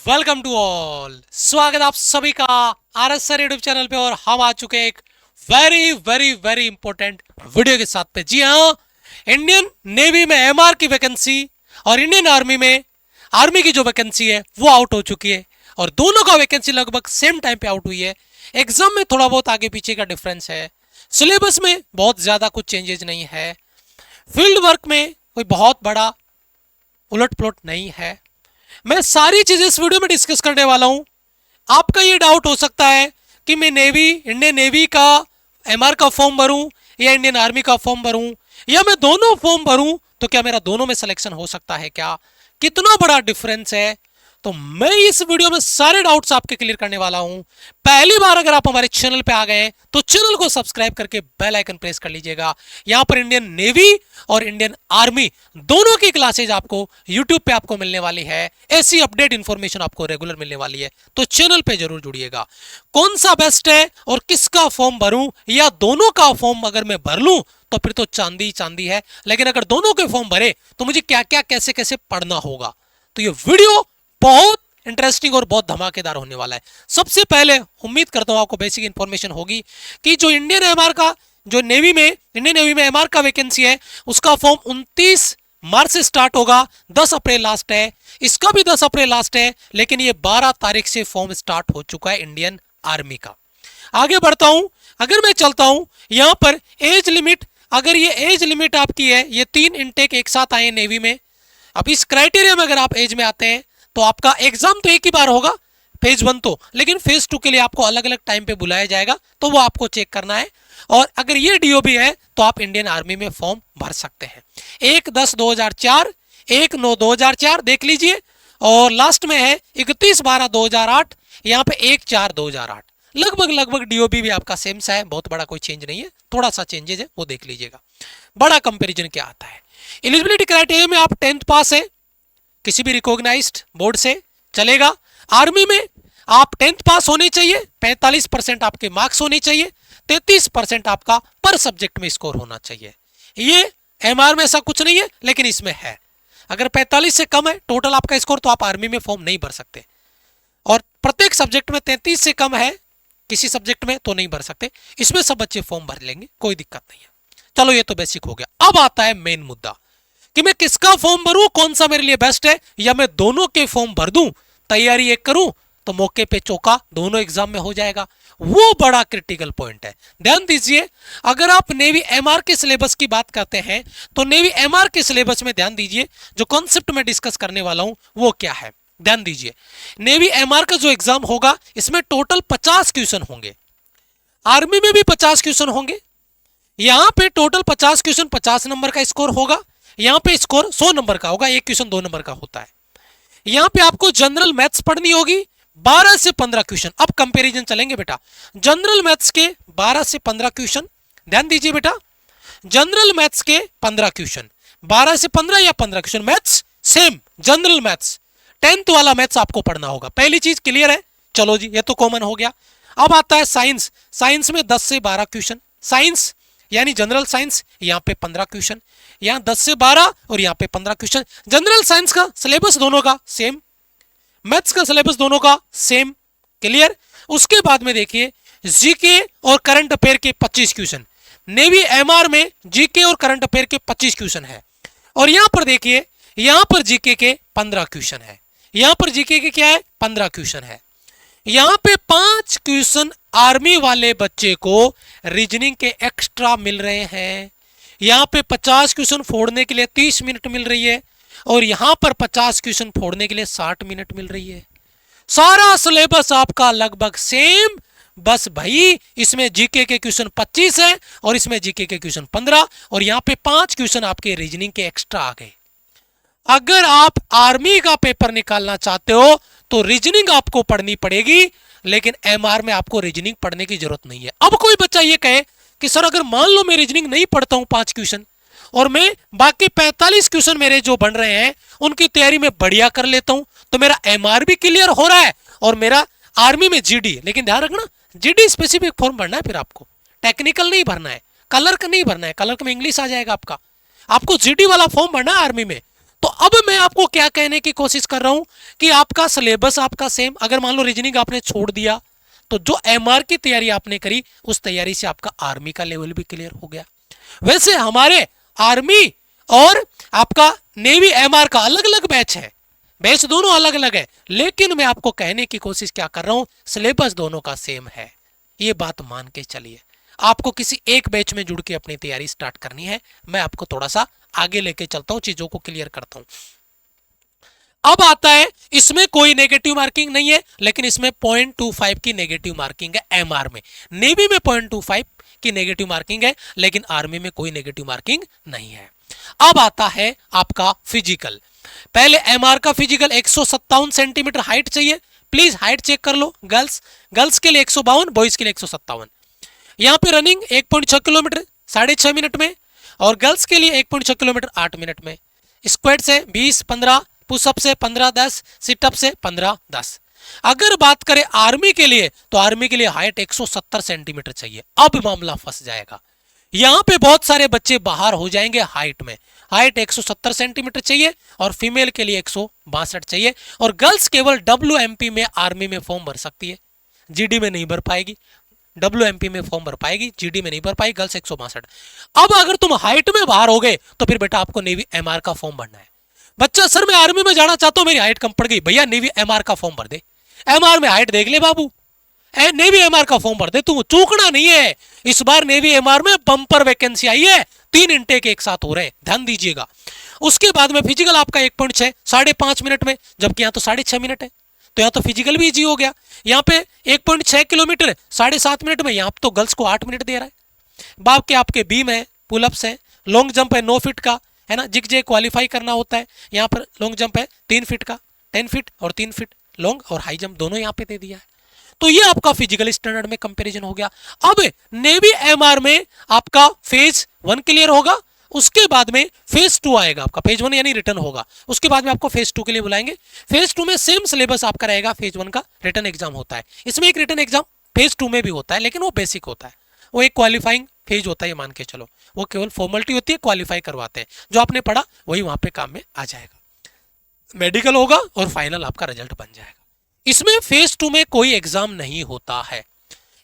Welcome to all. स्वागत आप सभी का आरएस सर यूट्यूब चैनल पे। और हम आ चुके हैं एक very very very important video के साथ पे। जी हाँ, इंडियन नेवी में एमआर की वैकेंसी और इंडियन आर्मी में आर्मी की जो वैकेंसी है वो आउट हो चुकी है। और दोनों का वैकेंसी लगभग सेम टाइम पे आउट हुई है। एग्जाम में थोड़ा बहुत आगे पीछे का डिफरेंस है। सिलेबस में बहुत ज्यादा कुछ चेंजेस नहीं है। फील्ड वर्क में कोई बहुत बड़ा उलट पुलट नहीं है। मैं सारी चीजें इस वीडियो में डिस्कस करने वाला हूं। आपका ये डाउट हो सकता है कि मैं इंडियन नेवी का एमआर का फॉर्म भरूं या इंडियन आर्मी का फॉर्म भरूं या मैं दोनों फॉर्म भरूं तो क्या मेरा दोनों में सिलेक्शन हो सकता है, क्या कितना बड़ा डिफरेंस है। तो मैं इस वीडियो में सारे डाउट्स आपके क्लियर करने वाला हूं। पहली बार अगर आप हमारे चैनल पे आ गए हैं तो चैनल को सब्सक्राइब करके बेल आइकन प्रेस कर लीजिएगा। यहां पर इंडियन नेवी और इंडियन आर्मी दोनों की क्लासेज आपको यूट्यूब पे आपको मिलने वाली है। ऐसी अपडेट इंफॉर्मेशन आपको रेगुलर मिलने वाली है, तो चैनल पे जरूर जुड़िएगा। कौन सा बेस्ट है और किसका फॉर्म भरूं या दोनों का फॉर्म अगर मैं भर लूं तो फिर तो चांदी चांदी है, लेकिन अगर दोनों के फॉर्म भरे तो मुझे क्या क्या कैसे कैसे पढ़ना होगा। तो ये वीडियो बहुत इंटरेस्टिंग और बहुत धमाकेदार होने वाला है। सबसे पहले उम्मीद करता हूं आपको बेसिक इंफॉर्मेशन होगी कि जो इंडियन एमआर का जो इंडियन नेवी में एमआर का वैकेंसी है उसका फॉर्म 29 मार्च से स्टार्ट होगा, 10 अप्रैल लास्ट है। इसका भी 10 अप्रैल लास्ट है, लेकिन ये 12 तारीख से फॉर्म स्टार्ट हो चुका है इंडियन आर्मी का। आगे बढ़ता हूं, अगर मैं चलता हूं यहां पर एज लिमिट, अगर ये एज लिमिट आपकी है, ये 3 इनटेक एक साथ आए नेवी में। अब इस क्राइटेरिया में अगर आप एज में आते हैं तो आपका एग्जाम तो एक ही बार होगा, फेज 1 तो, लेकिन फेज 2 के लिए आपको अलग अलग टाइम पे बुलाया जाएगा, तो वो आपको चेक करना है। और अगर ये डीओबी है तो आप इंडियन आर्मी में फॉर्म भर सकते हैं। 1/10/2004, 1/9/2004 देख लीजिए, और लास्ट में है 31/12/2008, यहाँ पे 1/4/2008। लगभग लगभग डीओबी भी आपका सेम सा है, बहुत बड़ा कोई चेंज नहीं है, थोड़ा सा चेंजेज है, वो देख लीजिएगा। बड़ा कंपेरिजन क्या आता है। एलिजिबिलिटी क्राइटेरिया में आप 10th पास है किसी भी रिकॉग्नाइज्ड बोर्ड से चलेगा। आर्मी में आप 10th पास होने चाहिए, 45% आपके मार्क्स होने चाहिए, 33% आपका पर सब्जेक्ट में स्कोर होना चाहिए। ये एमआर में ऐसा कुछ नहीं है, लेकिन इसमें है। अगर 45 से कम है टोटल आपका स्कोर तो आप आर्मी में फॉर्म नहीं भर सकते, और प्रत्येक सब्जेक्ट में 33 से कम है किसी सब्जेक्ट में तो नहीं भर सकते। इसमें सब बच्चे फॉर्म भर लेंगे, कोई दिक्कत नहीं है। चलो ये तो बेसिक हो गया। अब आता है मेन मुद्दा कि मैं किसका फॉर्म भरूं, कौन सा मेरे लिए बेस्ट है, या मैं दोनों के फॉर्म भर दूं, तैयारी एक करूं तो मौके पे चौका दोनों एग्जाम में हो जाएगा। वो बड़ा क्रिटिकल पॉइंट है, ध्यान दीजिए। अगर आप नेवी एमआर के सिलेबस की बात करते हैं तो नेवी एमआर के सिलेबस में ध्यान दीजिए, जो कॉन्सेप्ट मैं डिस्कस करने वाला हूं वो क्या है। ध्यान दीजिए, नेवी एमआर का जो एग्जाम होगा इसमें टोटल 50 क्वेश्चन होंगे, आर्मी में भी 50 क्वेश्चन होंगे। यहां पे टोटल 50 क्वेश्चन 50 नंबर का स्कोर होगा, यहां पे स्कोर 100 नंबर का होगा, एक क्वेश्चन 2 नंबर का होता है। यहां पे आपको जनरल मैथ्स पढ़नी होगी, 12 से 15 क्वेश्चन। अब कंपैरिजन चलेंगे बेटा, जनरल मैथ्स के 12 से 15 क्वेश्चन, ध्यान दीजिए बेटा, जनरल मैथ्स के 15 क्वेश्चन, 12 से 15 या 15 question. Maths same, general maths 10th वाला मैथ्स आपको पढ़ना होगा। पहली चीज क्लियर है, चलो जी ये तो कॉमन हो गया। अब आता है साइंस, साइंस में 10 से 12 क्वेश्चन, साइंस यानी जनरल साइंस, यहां पे 15 क्वेश्चन, यहां 10 से 12 और यहां पे 15 क्वेश्चन। जनरल साइंस का सिलेबस दोनों का सेम, मैथ्स का सिलेबस दोनों का सेम, क्लियर। उसके बाद में देखिए जीके और करंट अफेयर के 25 क्वेश्चन, नेवी एमआर में जीके और करंट अफेयर के 25 क्वेश्चन है। और यहां पर देखिए, यहां पर जीके के 15 क्वेश्चन है, यहां पर जीके के क्या है 15 क्वेश्चन है। यहां पे 5 क्वेश्चन आर्मी वाले बच्चे को रीजनिंग के एक्स्ट्रा मिल रहे हैं। यहां पे 50 क्वेश्चन फोड़ने के लिए 30 मिनट मिल रही है, और यहां पर 50 क्वेश्चन फोड़ने के लिए 60 मिनट मिल रही है। सारा सिलेबस आपका लगभग सेम, बस भाई इसमें जीके के क्वेश्चन 25 है और इसमें जीके के क्वेश्चन 15, और यहां पे 5 क्वेश्चन आपके रीजनिंग के एक्स्ट्रा आ गए। अगर आप आर्मी का पेपर निकालना चाहते हो तो रीजनिंग आपको पढ़नी पड़ेगी, लेकिन एमआर में आपको रीजनिंग पढ़ने की जरूरत नहीं है। अब कोई बच्चा ये कहे कि सर अगर मान लो मैं रीजनिंग नहीं पढ़ता हूं 5 क्वेश्चन, और मैं बाकी 45 क्वेश्चन मेरे जो बन रहे हैं उनकी तैयारी में बढ़िया कर लेता हूं, तो मेरा एमआर भी क्लियर हो रहा है और मेरा आर्मी में जीडी। लेकिन ध्यान रखना, जीडी स्पेसिफिक फॉर्म भरना है, फिर आपको टेक्निकल नहीं भरना है, कलर का नहीं भरना है, कलर में इंग्लिश आ जाएगा आपका। आपको जीडी वाला फॉर्म भरना है आर्मी में। तो अब मैं आपको क्या कहने की कोशिश कर रहा हूं कि आपका सिलेबस आपका सेम, अगर मान लो रीजनिंग आपने छोड़ दिया तो जो एमआर की तैयारी आपने करी उस तैयारी से आपका आर्मी का लेवल भी क्लियर हो गया। वैसे हमारे आर्मी और आपका नेवी एमआर का अलग अलग बैच है, बैच दोनों अलग अलग है, लेकिन मैं आपको कहने की कोशिश क्या कर रहा हूं, सिलेबस दोनों का सेम है। ये बात मान के चलिए, आपको किसी एक बैच में जुड़ के अपनी तैयारी स्टार्ट करनी है। मैं आपको थोड़ा सा आगे लेके चलता हूं, चीजों को क्लियर करता हूं। अब आता है, इसमें कोई नेगेटिव मार्किंग नहीं है, लेकिन इसमें 0.25 की नेगेटिव मार्किंग है एमआर में। नेवी में 0.25 की नेगेटिव मार्किंग है, लेकिन आर्मी में कोई नेगेटिव मार्किंग नहीं है। अब आता है आपका फिजिकल। पहले एमआर का फिजिकल 157 सेंटीमीटर हाइट चाहिए। प्लीज हाइट चेक कर लो। गर्ल्स के लिए 152, बॉयज के लिए 157। यहां पे रनिंग 1.6 किलोमीटर 6.5 मिनट में, और गर्ल्स के लिए 1.6 किलोमीटर 8 मिनट में। स्क्वाट से 20-15, पुशअप से 15-10, सिटअप से 15-10। अगर बात करें आर्मी के लिए, तो आर्मी के लिए हाइट 170 सेंटीमीटर चाहिए। अब मामला फंस जाएगा, यहां पे बहुत सारे बच्चे बाहर हो जाएंगे हाइट में। हाइट 170 सेंटीमीटर चाहिए और फीमेल के लिए 162 चाहिए, और गर्ल्स केवल WMP में आर्मी में फॉर्म भर सकती है, जीडी में नहीं भर पाएगी। WMP में फॉर्म भर पाएगी, जीडी में नहीं भर पाएगी। गर्ल्स 162। अब अगर तुम हाइट में बाहर हो गए तो फिर बेटा आपको नेवी एमआर का फॉर्म भरना है। बच्चा सर मैं आर्मी में जाना चाहता हूं, मेरी हाइट कम पड़ गई। भैया नेवी एमआर का फॉर्म भर दे, एमआर में हाइट देख ले बाबू, नेवी एमआर का फॉर्म भर दे, तू चूकना नहीं है। इस बार नेवी एमआर में बम्पर वैकेंसी आई है, 3 इनटेक एक साथ हो रहे हैं, ध्यान दीजिएगा। उसके बाद में फिजिकल आपका 1.6 5.5 मिनट में, जबकि यहां तो 6.5 मिनट है, तो यहां तो फिजिकल भी इजी हो गया। यहां पे 1.6 किलोमीटर 7.5 मिनट में, यहां तो गर्ल्स को 8 मिनट दे रहा है। बाप के आपके बीम है, पुलअप्स है, लॉन्ग जंप है 9 फीट का, है ना, जिग जे क्वालिफाई करना होता है। यहाँ पर लॉन्ग जंप है 3 फीट का, 10 फीट और 3 फीट लॉन्ग, और हाई जंप दोनों यहाँ पे दे दिया है। तो ये आपका फिजिकल स्टैंडर्ड में कंपैरिजन हो गया। अब नेवी एमआर में आपका फेज 1 क्लियर होगा, उसके बाद में फेज 2 आएगा। आपका फेज 1 यानी रिटर्न होगा, उसके बाद में आपको फेज 2 के लिए बुलाएंगे। फेज 2 में सेम सिलेबस आपका रहेगा, फेज 1 का रिटर्न एग्जाम होता है। इसमें एक रिटर्न एग्जाम फेज 2 में भी होता है, लेकिन वो बेसिक होता है, वो एक क्वालिफाइंग फेज होता है, ये मान के चलो। वो केवल फॉर्मेलिटी होती है, क्वालिफाई करवाते हैं। जो आपने पढ़ा वही वहां पे काम में आ जाएगा। मेडिकल होगा और फाइनल आपका रिजल्ट बन जाएगा। इसमें फेज 2 में कोई एग्जाम नहीं होता है।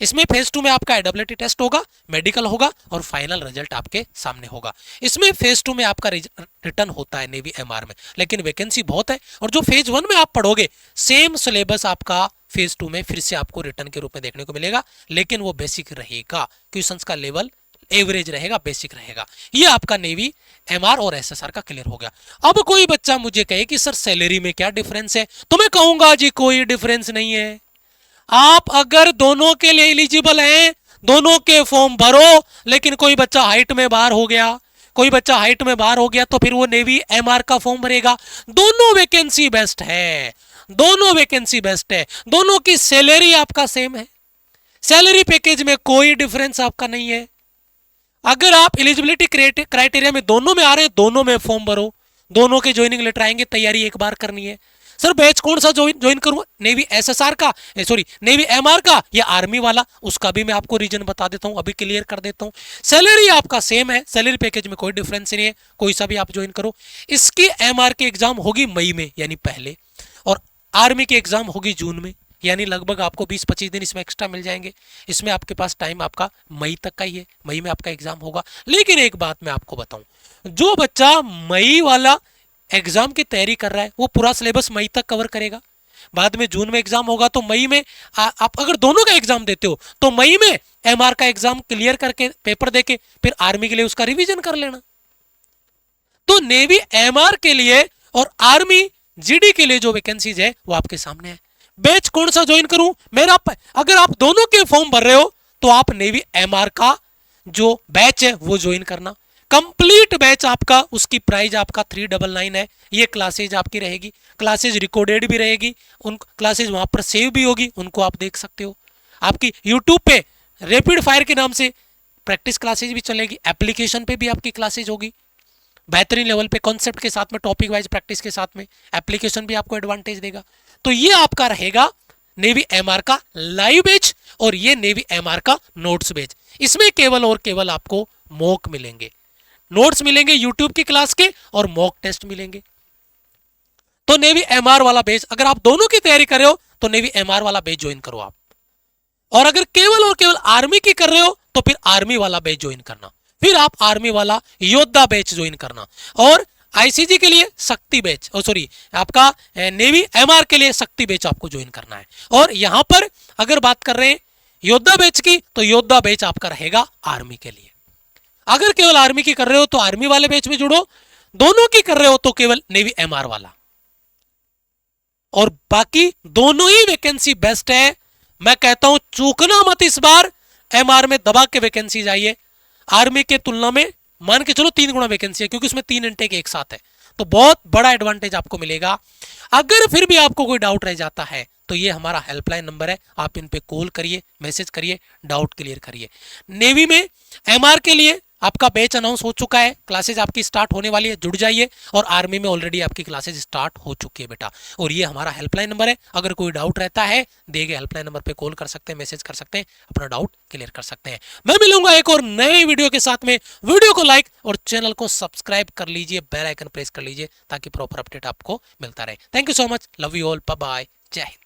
इसमें फेज 2 में आपका एडब्लिटी टेस्ट होगा, मेडिकल होगा और फाइनल रिजल्ट आपके सामने होगा। इसमें फेज 2 में आपका रिटर्न होता है नेवी एमआर में, लेकिन वैकेंसी बहुत है। और जो फेज 1 में आप पढ़ोगे, सेम सिलेबस आपका फेज 2 में फिर से आपको रिटर्न के रूप में देखने को मिलेगा, लेकिन वो बेसिक रहेगा, क्वेश्चंस का लेवल एवरेज रहेगा, बेसिक रहेगा। ये आपका नेवी एमआर और एसएसआर का क्लियर हो गया। अब कोई बच्चा मुझे कहे कि सर सैलरी में क्या डिफरेंस है, तो मैं कहूंगा जी कोई डिफरेंस नहीं है। आप अगर दोनों के लिए एलिजिबल हैं, दोनों के फॉर्म भरो, लेकिन कोई बच्चा हाइट में बाहर हो गया, कोई बच्चा हाइट में बाहर हो गया, तो फिर वो नेवी एमआर का फॉर्म भरेगा। दोनों वैकेंसी बेस्ट है, दोनों वैकेंसी बेस्ट है, दोनों की सैलरी आपका सेम है, सैलरी पैकेज में कोई डिफरेंस आपका नहीं है। अगर आप एलिजिबिलिटी क्राइटेरिया में दोनों में आ रहे हैं, दोनों में फॉर्म भरो, दोनों के ज्वाइनिंग लेटर आएंगे, तैयारी एक बार करनी है। सर बैच कौन सा ज्वाइन करूं, नेवी एसएसआर का, सॉरी नेवी एमआर का या आर्मी वाला, उसका भी मैं आपको रीजन बता देता हूं, अभी क्लियर कर देता हूं। सैलरी आपका सेम है, सैलरी पैकेज में कोई डिफरेंस नहीं है, कोई सा भी आप ज्वाइन करो। इसकी एमआर की एग्जाम होगी मई में यानी पहले, और आर्मी की एग्जाम होगी जून में, यानी लगभग आपको 20-25 दिन इसमें एक्स्ट्रा मिल जाएंगे। इसमें आपके पास टाइम आपका मई तक का ही है, मई में आपका एग्जाम होगा। लेकिन एक बात मैं आपको बताऊं, जो बच्चा मई वाला एग्जाम की तैयारी कर रहा है वो पूरा सिलेबस मई तक कवर करेगा। बाद में जून में एग्जाम होगा, तो मई में आप अगर दोनों का एग्जाम देते हो तो मई में एमआर का एग्जाम क्लियर करके पेपर देके फिर आर्मी के लिए उसका रिवीजन कर लेना। तो नेवी एमआर के लिए और आर्मी जीडी के लिए जो वैकेंसीज है वो आपके सामने है। बैच कौन सा ज्वाइन करूं, मेरा अगर आप दोनों के फॉर्म भर रहे हो तो आप नेवी एमआर का जो बैच है वो ज्वाइन करना। कंप्लीट बैच आपका, उसकी प्राइस आपका 399 है। ये क्लासेज आपकी रहेगी, क्लासेज रिकॉर्डेड भी रहेगी, उन क्लासेज वहां पर सेव भी होगी, उनको आप देख सकते हो। आपकी यूट्यूब पे रैपिड फायर के नाम से प्रैक्टिस क्लासेज भी चलेगी, एप्लीकेशन पे भी आपकी क्लासेज होगी बेहतरीन लेवल पे, कॉन्सेप्ट के साथ में, टॉपिक वाइज प्रैक्टिस के साथ में। एप्लीकेशन भी आपको एडवांटेज देगा। तो ये आपका रहेगा नेवी एमआर का लाइव बैच और ये नेवी एमआर का नोट्स बैच। इसमें केवल और केवल आपको मॉक मिलेंगे, नोट्स मिलेंगे यूट्यूब की क्लास के और मॉक टेस्ट मिलेंगे। तो नेवी एमआर वाला बैच, अगर आप दोनों की तैयारी कर रहे हो तो नेवी एमआर वाला बैच ज्वाइन करो आप। और अगर केवल और केवल आर्मी की कर रहे हो तो फिर आर्मी वाला बैच ज्वाइन करना, फिर आप आर्मी वाला योद्धा बैच ज्वाइन करना। और आईसीजी के लिए शक्ति बैच, सॉरी आपका नेवी एमआर के लिए शक्ति बैच आपको ज्वाइन करना है। और यहां पर अगर बात कर रहे हैं योद्धा बैच की, तो योद्धा बैच आपका रहेगा आर्मी के लिए। अगर केवल आर्मी की कर रहे हो तो आर्मी वाले बैच में जुड़ो, दोनों की कर रहे हो तो केवल नेवी एमआर वाला। और बाकी दोनों ही वैकेंसी बेस्ट है, मैं कहता हूं चूकना मत इस बार। एमआर में दबा के वैकेंसी जाइए, आर्मी के तुलना में मान के चलो 3 गुना वैकेंसी है, क्योंकि उसमें 3 इनटेक एक साथ है, तो बहुत बड़ा एडवांटेज आपको मिलेगा। अगर फिर भी आपको कोई डाउट रह जाता है तो ये हमारा हेल्पलाइन नंबर है, आप इन पे कॉल करिए, मैसेज करिए, डाउट क्लियर करिए। नेवी में एमआर के लिए आपका बैच अनाउंस हो चुका है, क्लासेज आपकी स्टार्ट होने वाली है, जुड़ जाइए। और आर्मी में ऑलरेडी आपकी क्लासेज स्टार्ट हो चुकी है बेटा। और ये हमारा हेल्पलाइन नंबर है, अगर कोई डाउट रहता है दिए गए हेल्पलाइन नंबर पे कॉल कर सकते हैं, मैसेज कर सकते हैं, अपना डाउट क्लियर कर सकते हैं। मैं मिलूंगा एक और नए वीडियो के साथ में। वीडियो को लाइक और चैनल को सब्सक्राइब कर लीजिए, बेल आइकन प्रेस कर लीजिए ताकि प्रॉपर अपडेट आपको मिलता रहे। Thank you so much, love you all, bye bye, Jai Hind.